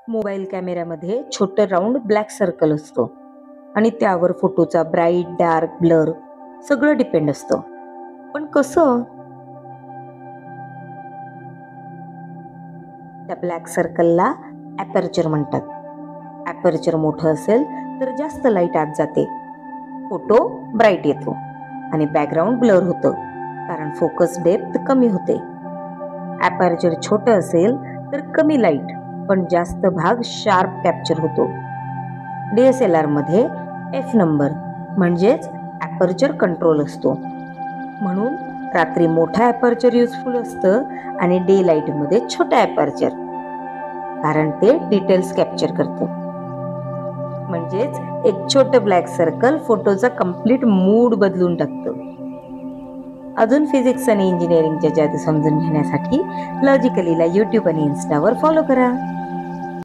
Mobile कॅमेऱ्यामध्ये छोटं round black circle असतो आणि त्यावर फोटोचा ब्राईट डार्क ब्लर सगळं डिपेंड असतं. पण कसं? त्या ब्लॅक सर्कलला ॲपर्चर म्हणतात. ॲपर्चर मोठं असेल तर जास्त लाईट आत जाते, फोटो ब्राईट येतो आणि बॅकग्राऊंड ब्लर होतं, कारण फोकस डेप्थ कमी होते. ॲपर्चर छोटं असेल तर कमी लाईट पण जास्त भाग शार्प कॅप्चर होतो. DSLR मध्ये F नंबर म्हणजेच ॲपर्चर कंट्रोल असतो. म्हणून रात्री मोठा ॲपर्चर युजफुल असतं आणि डे लाईटमध्ये छोटा ॲपर्चर, कारण ते डिटेल्स कॅप्चर करतं. म्हणजेच एक छोटं ब्लॅक सर्कल फोटोचा कम्प्लीट मूड बदलून टाकतं. अजून फिजिक्स आणि इंजिनिअरिंगच्या जादू समजून घेण्यासाठी लॉजिकलीला YouTube आणि इन्स्टावर फॉलो करा.